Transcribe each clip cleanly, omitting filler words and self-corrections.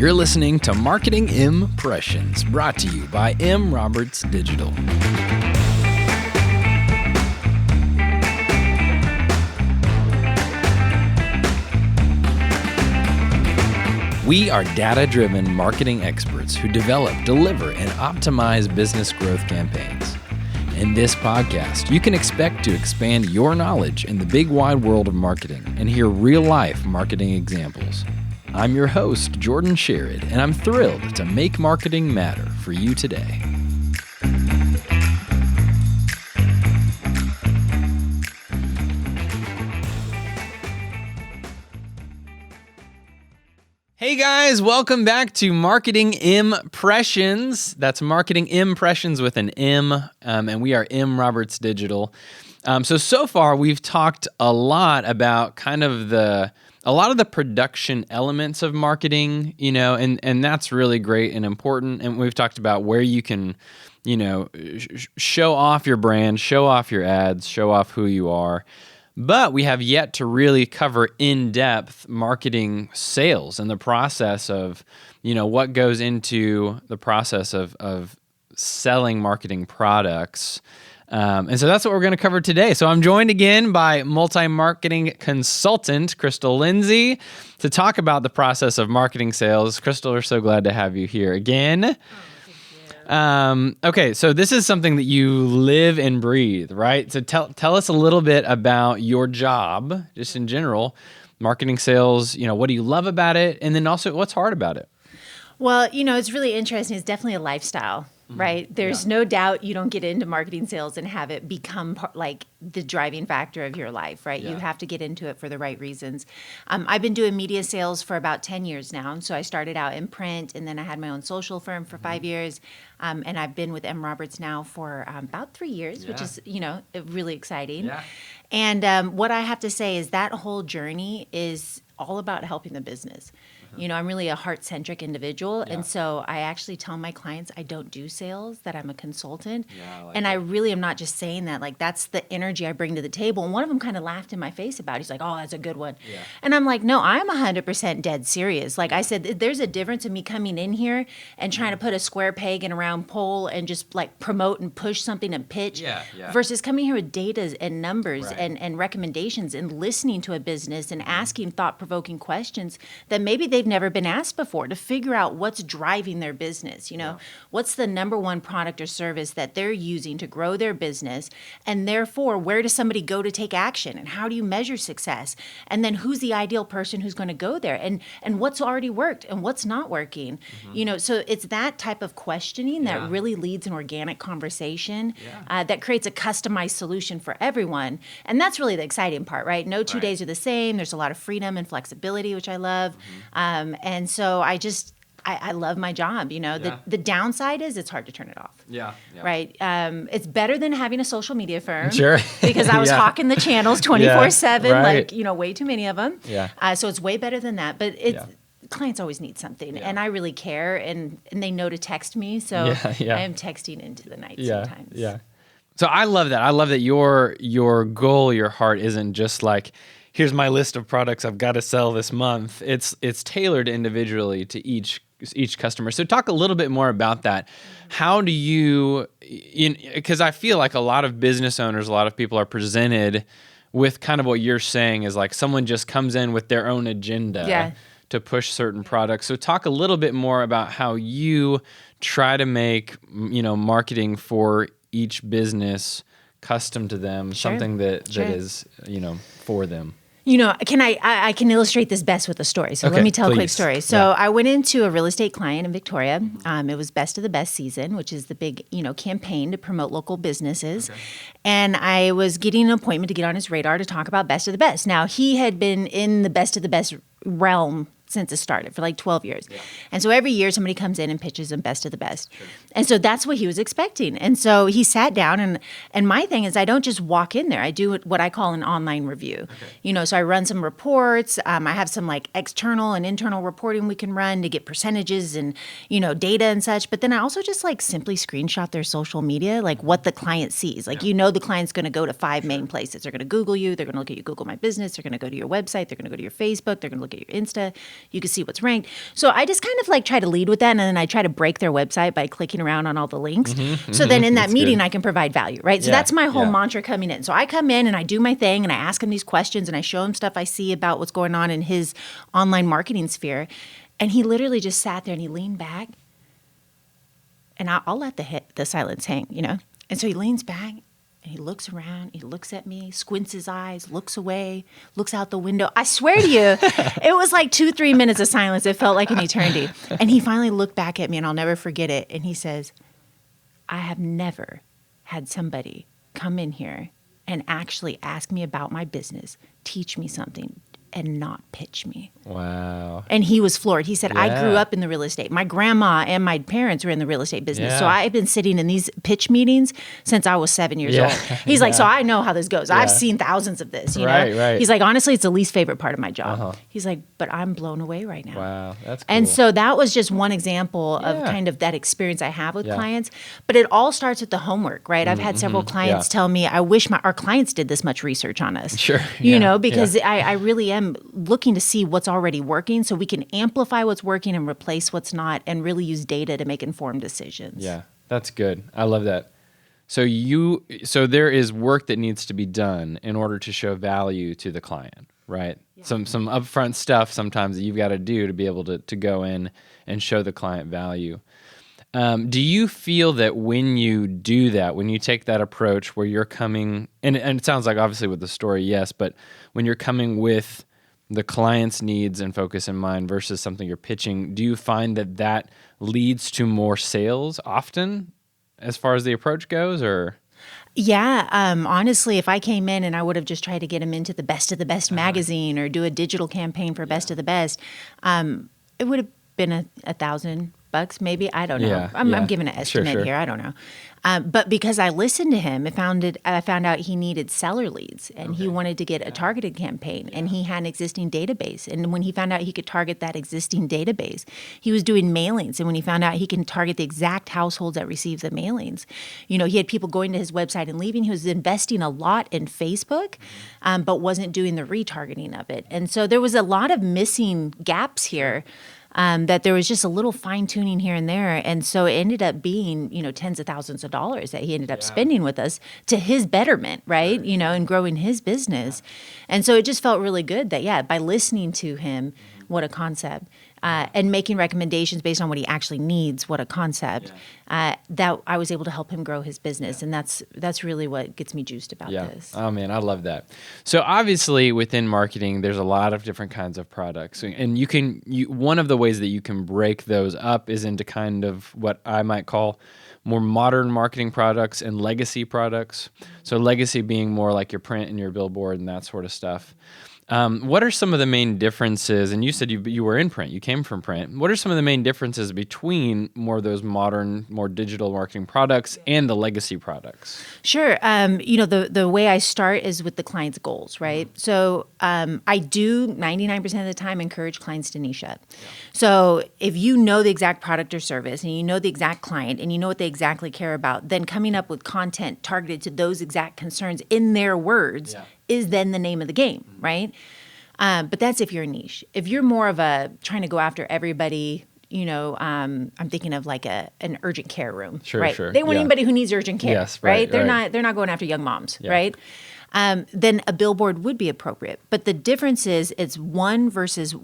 You're listening to Marketing Impressions, brought to you by M. Roberts Digital. We are data-driven marketing experts who develop, deliver, and optimize business growth campaigns. In this podcast, you can expect to expand your knowledge in the big wide world of marketing and hear real-life marketing examples. I'm your host, Jordan Sherrod, and I'm thrilled to make marketing matter for you today. Hey guys, welcome back to Marketing Impressions. That's Marketing Impressions with an M, and we are M. Roberts Digital. So far we've talked a lot about a lot of the production elements of marketing, and that's really great and important. And we've talked about where you can, show off your brand, show off your ads, show off who you are. But we have yet to really cover in-depth marketing sales and the process of, what goes into the process of selling marketing products. And so that's what we're going to cover today. So I'm joined again by multi-marketing consultant, Crystal Lindsey, to talk about the process of marketing sales. Crystal, we're so glad to have you here again. Okay, so this is something that you live and breathe, right? So tell us a little bit about your job, just in general, marketing sales. What do you love about it? And then also, what's hard about it? Well, it's really interesting. It's definitely a lifestyle, right? There's no doubt you don't get into marketing sales and have it become like the driving factor of your life, right? Yeah. You have to get into it for the right reasons. I've been doing media sales for about 10 years now. So I started out in print, and then I had my own social firm for 5 years. And I've been with M. Roberts now for about 3 years, which is, really exciting. Yeah. And what I have to say is that whole journey is all about helping the business. I'm really a heart-centric individual. Yeah. And so I actually tell my clients I don't do sales, that I'm a consultant. Yeah, I really am not just saying that. Like, that's the energy I bring to the table. And one of them kind of laughed in my face about it. He's like, oh, that's a good one. Yeah. And I'm like, no, I'm 100% dead serious. Like I said, there's a difference in me coming in here and trying to put a square peg in a round pole and just like promote and push something and pitch versus coming here with data and numbers and recommendations and listening to a business and asking thought-provoking questions that maybe they've never been asked before to figure out what's driving their business. What's the number one product or service that they're using to grow their business, and therefore where does somebody go to take action, and how do you measure success, and then who's the ideal person who's going to go there, and what's already worked and what's not working. So it's that type of questioning that really leads an organic conversation that creates a customized solution for everyone. And that's really the exciting part, right? No 2 days are the same. There's a lot of freedom and flexibility, which I love. And so I love my job. The downside is it's hard to turn it off. Yeah. Right. It's better than having a social media firm. Sure. Because I was hawking the channels 24/7, way too many of them. Yeah. So it's way better than that. But clients always need something, and I really care, and they know to text me. So I am texting into the night sometimes. Yeah. So I love that. I love that your goal, your heart isn't just like, here's my list of products I've got to sell this month. It's tailored individually to each customer. So talk a little bit more about that. How do you, because I feel like a lot of business owners, a lot of people are presented with kind of what you're saying is like someone just comes in with their own agenda to push certain products. So talk a little bit more about how you try to make, marketing for each business custom to them, something that is, for them. I can illustrate this best with a story. So let me tell a quick story. So I went into a real estate client in Victoria. It was Best of the Best season, which is the big, campaign to promote local businesses. Okay. And I was getting an appointment to get on his radar to talk about Best of the Best. Now, he had been in the Best of the Best realm since it started for like 12 years. Yeah. And so every year somebody comes in and pitches them Best of the Best. Sure. And so that's what he was expecting. And so he sat down, and my thing is I don't just walk in there. I do what I call an online review. Okay. So I run some reports. I have some like external and internal reporting we can run to get percentages and, data and such. But then I also just like simply screenshot their social media, like what the client sees. Like, the client's going to go to 5 main places. They're going to Google you. They're going to look at you, Google My Business. They're going to go to your website. They're going to go to your Facebook. They're going to look at your Insta. You can see what's ranked. So I just kind of like try to lead with that. And then I try to break their website by clicking around on all the links. So then in that That's meeting, good. I can provide value, right? So Yeah, that's my whole yeah. mantra coming in. So I come in and I do my thing and I ask him these questions and I show him stuff I see about what's going on in his online marketing sphere. And he literally just sat there and he leaned back. And I'll let the silence hang, you know? And so he leans back and he looks around, he looks at me, squints his eyes, looks away, looks out the window. I swear to you, it was like 2-3 minutes of silence. It felt like an eternity. And he finally looked back at me and I'll never forget it. And he says, I have never had somebody come in here and actually ask me about my business, teach me something, and not pitch me. Wow. And he was floored. He said, I grew Yeah. up in the real estate. My grandma and my parents were in the real estate business. Yeah. So I've been sitting in these pitch meetings since I was 7 years Yeah. old. He's like, so I know how this goes. Yeah. I've seen thousands of this, you Right, know? right. He's like, honestly, it's the least favorite part of my job. He's like, but I'm blown away right now. Wow. That's cool. And so that was just one example of Yeah. kind of that experience I have with Yeah. clients. But it all starts with the homework, right? I've had several clients tell me, I wish our clients did this much research on us. Sure. You Yeah. know, because Yeah. I really am looking to see what's already working so we can amplify what's working and replace what's not and really use data to make informed decisions. Yeah, that's good. I love that. So there is work that needs to be done in order to show value to the client, right? Yeah. Some upfront stuff sometimes that you've got to do to be able to go in and show the client value. Do you feel that when you do that, when you take that approach where you're coming, and it sounds like obviously with the story, yes, but when you're coming with the client's needs and focus in mind versus something you're pitching, do you find that leads to more sales often as far as the approach goes, or? Yeah, honestly, if I came in and I would have just tried to get him into the Best of the Best magazine or do a digital campaign for Best of the Best, it would have been $1,000 maybe. I don't know. Yeah, I'm giving an estimate sure. here. I don't know. But because I listened to him, I found out he needed seller leads and he wanted to get a targeted campaign and he had an existing database. And when he found out he could target that existing database, he was doing mailings. And when he found out he can target the exact households that receive the mailings, you know, he had people going to his website and leaving. He was investing a lot in Facebook, but wasn't doing the retargeting of it. And so there was a lot of missing gaps here. That there was just a little fine tuning here and there. And so it ended up being, you know, tens of thousands of dollars that he ended up spending with us to his betterment, right? You know, and growing his business. And so it just felt really good that, by listening to him, what a concept, and making recommendations based on what he actually needs, what a concept, that I was able to help him grow his business. And that's really what gets me juiced about this. Oh man, I love that. So obviously within marketing, there's a lot of different kinds of products, and one of the ways that you can break those up is into kind of what I might call more modern marketing products and legacy products. So legacy being more like your print and your billboard and that sort of stuff. What are some of the main differences? And you said you were in print, you came from print. What are some of the main differences between more of those modern, more digital marketing products and the legacy products? Sure. You know, the way I start is with the client's goals, right? So I do 99% of the time encourage clients to niche up. Yeah. So if you know the exact product or service and you know the exact client and you know what they exactly care about, then coming up with content targeted to those exact concerns in their words is then the name of the game, right? But that's if you're a niche. If you're more of trying to go after everybody, you know, I'm thinking of like an urgent care room, right? Sure. They want anybody who needs urgent care, yes, right? They're not going after young moms, right? Then a billboard would be appropriate. But the difference is it's one versus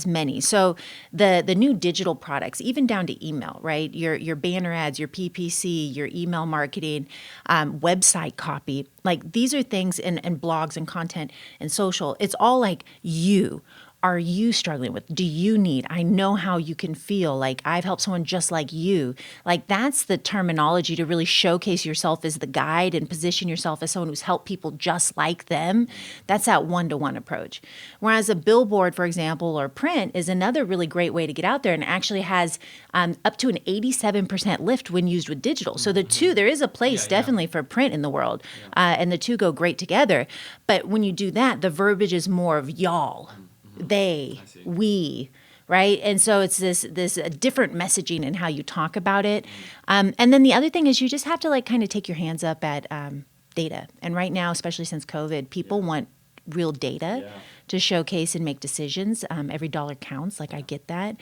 many. So the new digital products, even down to email, right? Your banner ads, your PPC, your email marketing, website copy, like these are things and blogs and content and social. It's all like you. Are you struggling with? Do you need? I know how you can feel. Like I've helped someone just like you. Like that's the terminology to really showcase yourself as the guide and position yourself as someone who's helped people just like them. That's that one-to-one approach. Whereas a billboard, for example, or print is another really great way to get out there and actually has up to an 87% lift when used with digital. So there is a place definitely for print in the world, and the two go great together. But when you do that, the verbiage is more of y'all. They, we, right? And so it's this different messaging in how you talk about it. And then the other thing is you just have to like kind of take your hands up at data. And right now, especially since COVID, people want real data to showcase and make decisions. Every dollar counts. Like, I get that.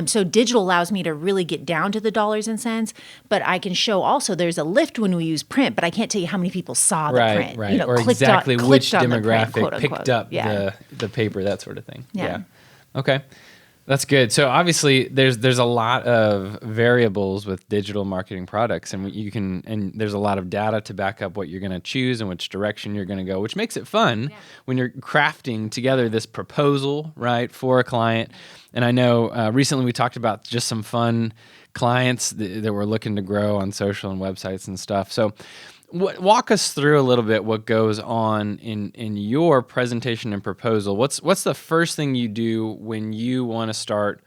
So digital allows me to really get down to the dollars and cents, but I can show also there's a lift when we use print, but I can't tell you how many people saw the print. Right. Or exactly which demographic print, picked up the paper, that sort of thing. Yeah. Okay. That's good. So obviously there's a lot of variables with digital marketing products, and there's a lot of data to back up what you're going to choose and which direction you're going to go, which makes it fun when you're crafting together this proposal, right, for a client. And I know recently we talked about just some fun clients that were looking to grow on social and websites and stuff. So walk us through a little bit what goes on in your presentation and proposal. What's the first thing you do when you want to start,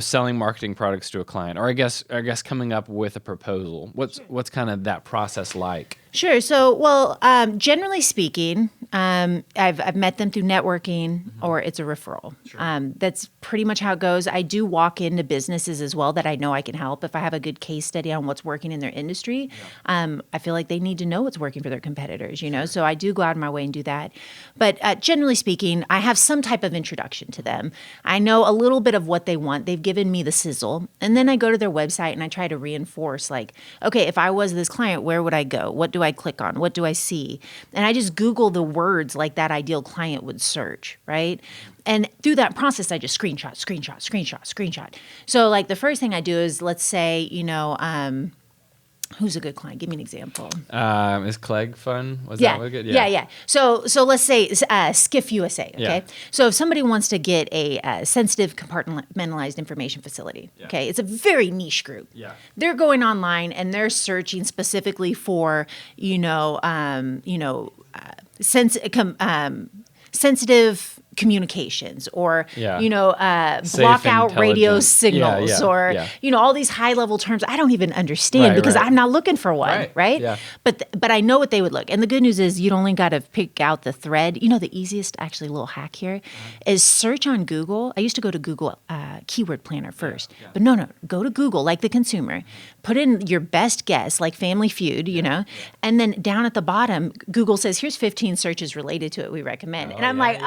selling marketing products to a client, or I guess coming up with a proposal? What's kind of that process like? Sure. So, generally speaking, I've met them through networking, or it's a referral. Sure. That's pretty much how it goes. I do walk into businesses as well that I know I can help. If I have a good case study on what's working in their industry, I feel like they need to know what's working for their competitors, Sure. So I do go out of my way and do that. But generally speaking, I have some type of introduction to them. I know a little bit of what they want. They've given me the sizzle. And then I go to their website and I try to reinforce, like, okay, if I was this client, where would I go? What do I click on? What do I see? And I just Google the words like that ideal client would search, right? And through that process, I just screenshot. So like the first thing I do is, let's say, who's a good client? Give me an example. Is Clegg fun? Was that one good? Yeah. So let's say Skiff USA, okay? Yeah. So if somebody wants to get a sensitive compartmentalized information facility, okay? It's a very niche group. Yeah. They're going online and they're searching specifically for, sensitive communications, or block out radio signals, or all these high level terms I don't even understand because I'm not looking for one, right? Yeah. But I know what they would look. And the good news is you'd only got to pick out the thread. The easiest actually little hack here is search on Google. I used to go to Google keyword planner first, but no, go to Google like the consumer. Put in your best guess, like Family Feud, and then down at the bottom, Google says, here's 15 searches related to it we recommend. And I'm like,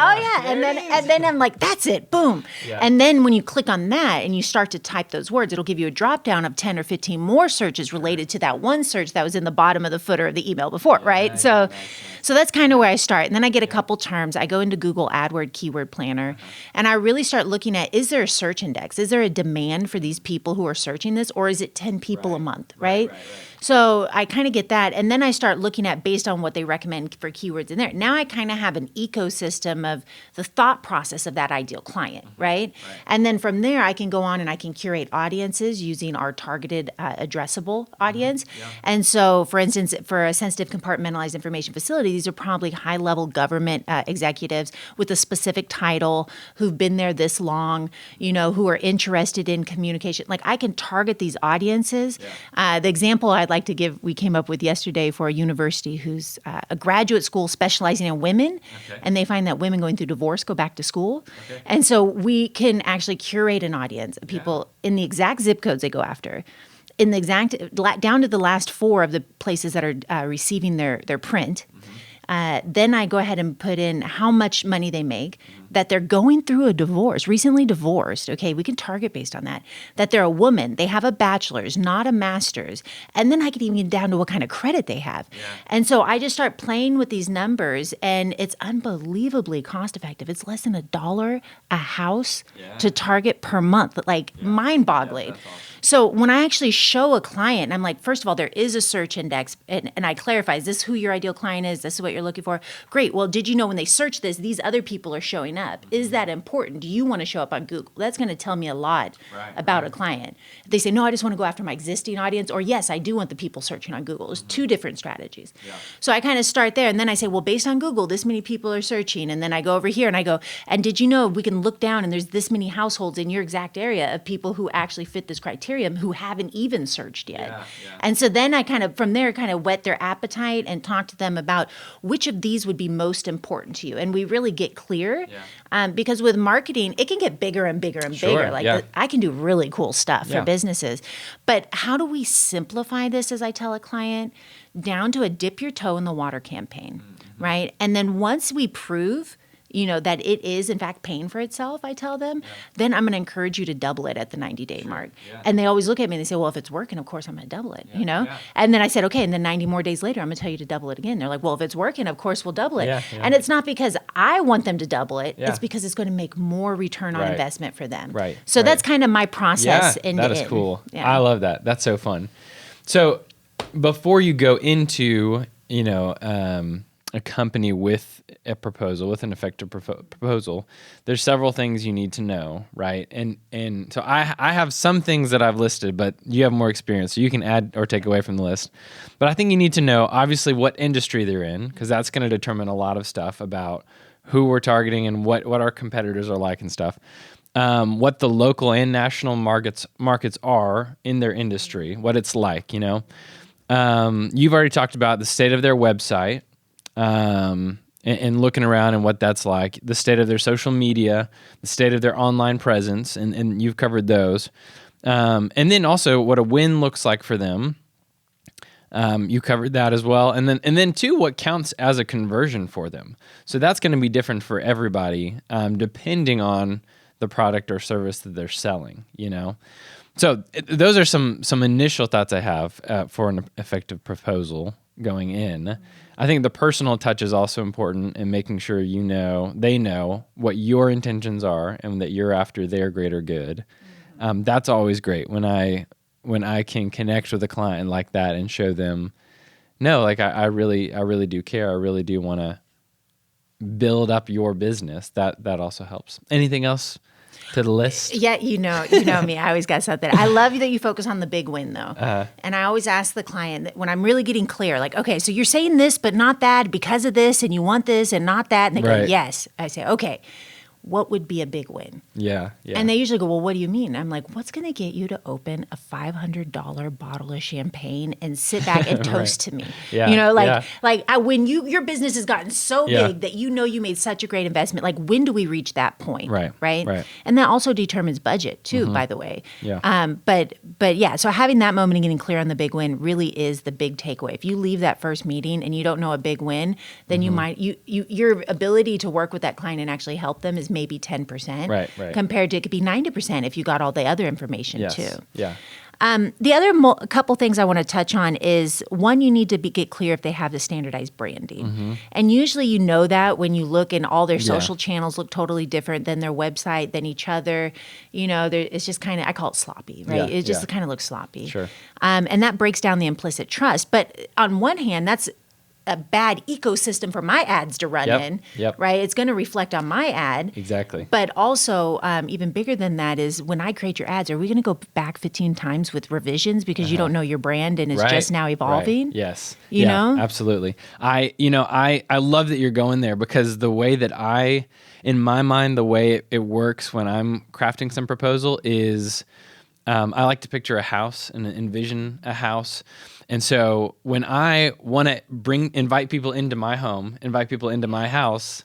and then I'm like, that's it, boom. Yeah. And then when you click on that and you start to type those words, it'll give you a drop down of 10 or 15 more searches related to that one search that was in the bottom of the footer of the email before, right? So that's kind of where I start. And then I get a couple terms. I go into Google AdWord Keyword Planner, and I really start looking at, is there a search index? Is there a demand for these people who are searching this, or is it 10 people a month, right? So I kind of get that. And then I start looking at, based on what they recommend for keywords in there. Now I kind of have an ecosystem of the thought process of that ideal client, right? And then from there, I can go on and I can curate audiences using our targeted addressable audience. Yeah. And so, for instance, for a sensitive compartmentalized information facility, these are probably high-level government executives with a specific title who've been there this long, who are interested in communication. Like, I can target these audiences. Yeah. The example I'd like to give, we came up with yesterday for a university who's a graduate school specializing in women, and they find that women going through divorce go back to school. Okay. And so we can actually curate an audience of people in the exact zip codes they go after, in the exact, down to the last 4 of the places that are receiving their print. Then I go ahead and put in how much money they make, that they're going through a divorce, recently divorced. Okay, we can target based on that. That they're a woman, they have a bachelor's, not a master's. And then I can even get down to what kind of credit they have. Yeah. And so I just start playing with these numbers, and it's unbelievably cost effective. It's less than $1 a house to target per month, mind-boggling. That's awesome. So when I actually show a client, I'm like, first of all, there is a search index, and I clarify, is this who your ideal client is? This is what you're looking for? Great. Well, did you know when they search this, these other people are showing up? Is that important? Do you want to show up on Google? That's going to tell me a lot about a client. If they say, no, I just want to go after my existing audience, or yes, I do want the people searching on Google. There's 2 different strategies. Yeah. So I kind of start there, and then I say, well, based on Google, this many people are searching. And then I go over here and I go, and did you know we can look down and there's this many households in your exact area of people who actually fit this criteria who haven't even searched yet. Yeah. And so then I from there whet their appetite and talk to them about which of these would be most important to you. And we really get clear because with marketing, it can get bigger and bigger and bigger. I can do really cool stuff for businesses. But how do we simplify this, as I tell a client, down to a dip your toe in the water campaign, right? And then once we prove that it is in fact paying for itself, I tell them, then I'm going to encourage you to double it at the 90-day mark. Yeah. And they always look at me and they say, well, if it's working, of course I'm going to double it, And then I said, okay, and then 90 more days later, I'm going to tell you to double it again. They're like, well, if it's working, of course we'll double it. Yeah, yeah. And it's not because I want them to double it. Yeah. It's because it's going to make more return on investment for them. Right. So that's kind of my process. Yeah, that is cool. Yeah. I love that. That's so fun. So before you go into, a company with a proposal, with an effective proposal, there's several things you need to know, right? And so I have some things that I've listed, but you have more experience, so you can add or take away from the list. But I think you need to know, obviously, what industry they're in, because that's going to determine a lot of stuff about who we're targeting and what our competitors are like and stuff. What the local and national markets are in their industry, what it's like, You've already talked about the state of their website, and looking around and what that's like, the state of their social media, the state of their online presence, and you've covered those. And then also what a win looks like for them. You covered that as well. And then too, what counts as a conversion for them. So that's going to be different for everybody, depending on the product or service that they're selling, So those are some initial thoughts I have for an effective proposal going in. I think the personal touch is also important in making sure they know what your intentions are and that you're after their greater good. That's always great when I can connect with a client like that and show them, no, like I really do care. I really do want to build up your business. That also helps. Anything else to the list? Yeah, you know me. I always got something. I love that you focus on the big win, though. And I always ask the client that when I'm really getting clear, like, okay, so you're saying this, but not that because of this, and you want this and not that. And they go, yes. I say, okay, what would be a big win? Yeah. And they usually go, well, what do you mean? I'm like, what's going to get you to open a $500 bottle of champagne and sit back and toast to me? Yeah. When your business has gotten so big that you made such a great investment, like when do we reach that point? Right. And that also determines budget too, by the way. Yeah. But yeah, so having that moment and getting clear on the big win really is the big takeaway. If you leave that first meeting and you don't know a big win, then your ability to work with that client and actually help them is maybe 10%, right. compared to it could be 90% if you got all the other information too. Yeah. The other couple things I want to touch on is, one, you need to get clear if they have the standardized branding. And usually you know that when you look and all their social channels look totally different than their website, than each other. It's just kind of, I call it sloppy, right? It just kind of looks sloppy. Sure. And that breaks down the implicit trust. But on one hand, that's a bad ecosystem for my ads to run in, right? It's going to reflect on my ad. Exactly. But also, even bigger than that is when I create your ads, are we going to go back 15 times with revisions because you don't know your brand and it's just now evolving? Right. Yes. You know? Absolutely. I love that you're going there, because the way that in my mind, the way it works when I'm crafting some proposal is, I like to picture a house and envision a house. And so when I want to invite people into my home, invite people into my house,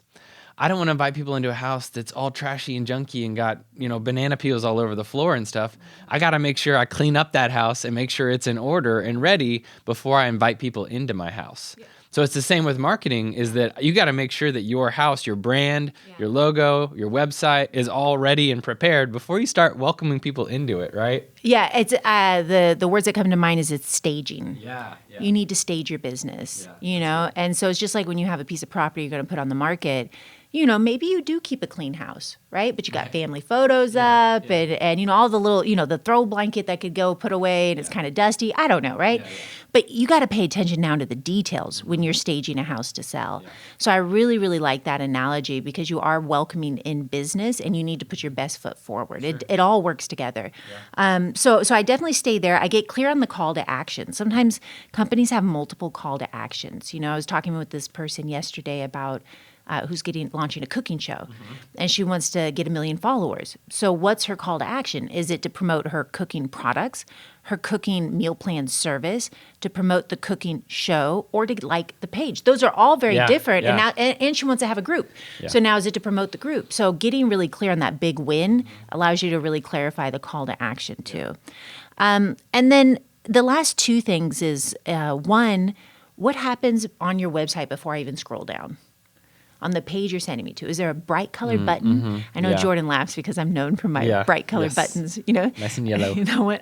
I don't want to invite people into a house that's all trashy and junky and got, banana peels all over the floor and stuff. I got to make sure I clean up that house and make sure it's in order and ready before I invite people into my house. Yeah. So it's the same with marketing, is that you got to make sure that your house, your brand, your logo, your website is all ready and prepared before you start welcoming people into it, right? Yeah, it's the words that come to mind is it's staging. Yeah. You need to stage your business, And so it's just like when you have a piece of property you're going to put on the market, maybe you do keep a clean house, right? But you got family photos up and all the little, the throw blanket that could go put away and it's kind of dusty. I don't know, right? But you got to pay attention now to the details when you're staging a house to sell. So I really, really like that analogy, because you are welcoming in business and you need to put your best foot forward. Sure. It all works together. So I definitely stay there. I get clear on the call to action. Sometimes companies have multiple call to actions. I was talking with this person yesterday about who's launching a cooking show, and she wants to get 1 million followers. So what's her call to action? Is it to promote her cooking products, her cooking meal plan service, to promote the cooking show, or to like the page? Those are all very different. And she wants to have a group. So now is it to promote the group? So getting really clear on that big win allows you to really clarify the call to action too. And then the last two things is, one, what happens on your website before I even scroll down? on the page you're sending me to? Is there a bright colored button? I know Jordan laughs because I'm known for my bright colored buttons, Nice and yellow.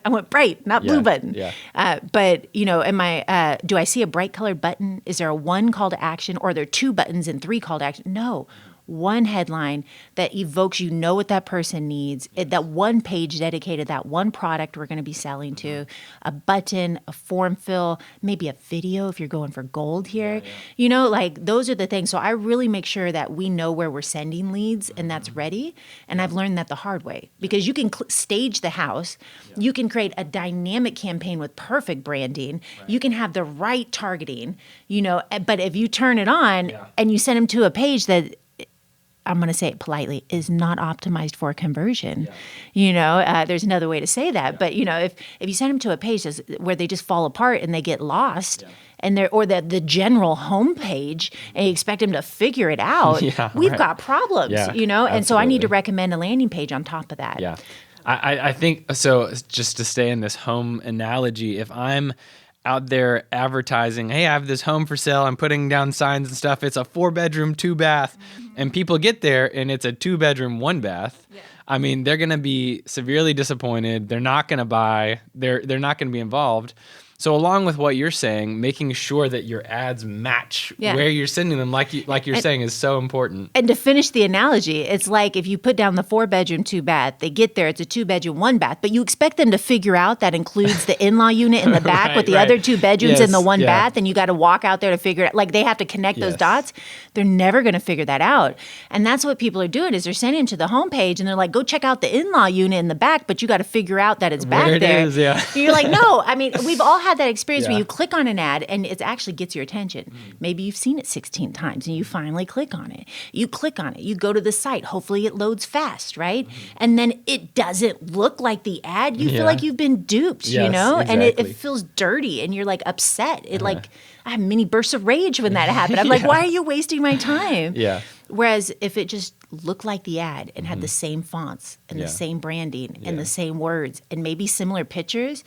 I want bright, not blue button. Yeah. But, do I see a bright colored button? Is there a one call to action, or are there two buttons and three call to action? No. One headline that evokes, what that person needs, that one page dedicated, that one product we're going to be selling to, a button, a form fill, maybe a video if you're going for gold here. Those are the things. So I really make sure that we know where we're sending leads and that's ready. And I've learned that the hard way, because you can stage the house. You can create a dynamic campaign with perfect branding. You can have the right targeting, but if you turn it on and you send them to a page that, I'm going to say it politely, is not optimized for conversion. There's another way to say that. But, if you send them to a page where they just fall apart and they get lost, or the general homepage, and you expect them to figure it out, we've got problems, And so I need to recommend a landing page on top of that. Yeah. I think, so just to stay in this home analogy, if I'm out there advertising, hey, I have this home for sale, I'm putting down signs and stuff, it's a 4-bedroom, 2-bath, and people get there and it's a 2-bedroom, 1-bath, I mean, they're going to be severely disappointed. They're not going to buy. They're not going to be involved. So along with what you're saying, making sure that your ads match where you're sending them, like you're saying, is so important. And to finish the analogy, it's like if you put down the 4-bedroom, 2-bath, they get there, it's a 2-bedroom, 1-bath, but you expect them to figure out that includes the in-law unit in the back with the other 2 bedrooms and the 1 bath, and you got to walk out there to figure it out. Like, they have to connect those dots. They're never going to figure that out. And that's what people are doing, is they're sending them to the homepage and they're like, go check out the in-law unit in the back, but you got to figure out that it's back where there. It is, yeah. You're like, no, I mean, we've all had that experience where you click on an ad and it actually gets your attention. Maybe you've seen it 16 times and you finally click on it. You click on it. You go to the site. Hopefully it loads fast, right? And then it doesn't look like the ad. You feel like you've been duped, Exactly. And it feels dirty and you're like upset. I have many bursts of rage when that happened. I'm like, why are you wasting my time? Yeah. Whereas if it just looked like the ad and had the same fonts and the same branding and the same words and maybe similar pictures,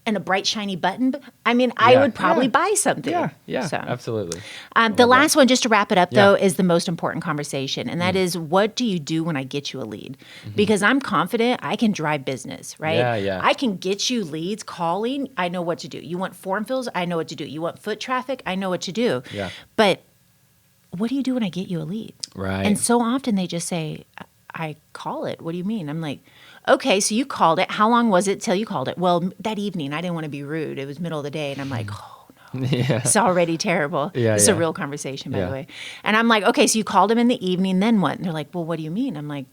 and a bright, shiny button, I mean, I would probably buy something. Yeah, absolutely. The last one, just to wrap it up, though, is the most important conversation. And that is, what do you do when I get you a lead? Because I'm confident I can drive business, right? Yeah. I can get you leads, calling. I know what to do. You want form fills? I know what to do. You want foot traffic? I know what to do. Yeah. But what do you do when I get you a lead? Right. And so often they just say, I call it. What do you mean? I'm like, okay, so you called it. How long was it till you called it? Well, that evening. I didn't want to be rude. It was middle of the day. And I'm like, oh, no. It's already terrible. It's a real conversation, by the way. And I'm like, okay, so you called him in the evening, then what? And they're like, well, what do you mean? I'm like,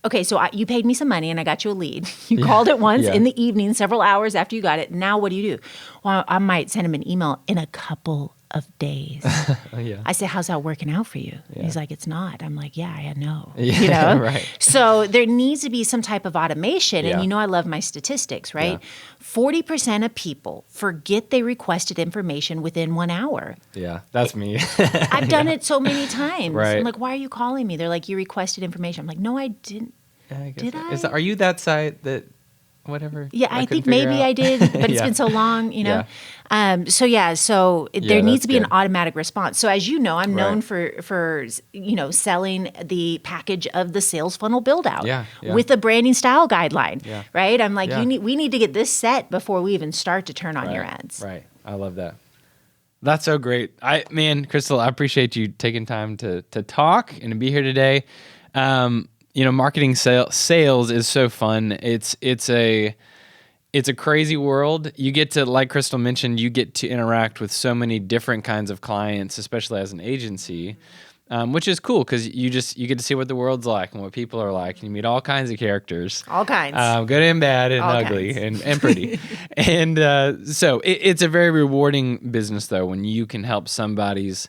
okay, so you paid me some money and I got you a lead. You called it once in the evening, several hours after you got it. Now what do you do? Well, I might send him an email in a couple of days. I say, how's that working out for you? He's like, it's not. I'm like, I know. Right. So there needs to be some type of automation. And I love my statistics, right? 40% of people forget they requested information within 1 hour. Yeah, that's me. I've done it so many times. Right. I'm like, why are you calling me? They're like, you requested information. I'm like, no, I didn't. Did I? Are you that site that... whatever. Yeah, I think maybe I did, but it's been so long, So there needs to be an automatic response. So as you know, I'm known for selling the package of the sales funnel build out with a branding style guideline, right? I'm like, we need to get this set before we even start to turn on your ads. Right. I love that. That's so great. Crystal, I appreciate you taking time to talk and to be here today. Marketing sales is so fun. It's a crazy world. You get to, like Crystal mentioned, you get to interact with so many different kinds of clients, especially as an agency, which is cool because you get to see what the world's like and what people are like, and you meet all kinds of characters, all kinds, good and bad and all ugly and pretty, and so it's a very rewarding business though when you can help somebody's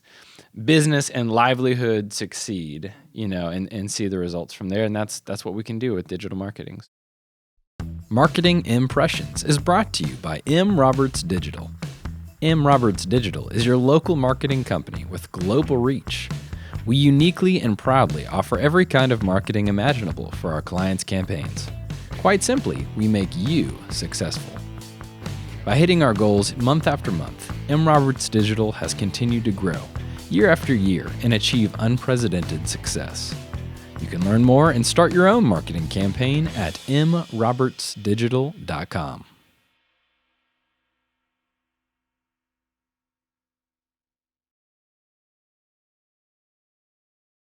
business and livelihood succeed, and see the results from there. And that's what we can do with digital marketing. Marketing Impressions is brought to you by M. Roberts Digital. M. Roberts Digital is your local marketing company with global reach. We uniquely and proudly offer every kind of marketing imaginable for our clients' campaigns. Quite simply, we make you successful. By hitting our goals month after month, M. Roberts Digital has continued to grow, year after year and achieve unprecedented success. You can learn more and start your own marketing campaign at mrobertsdigital.com.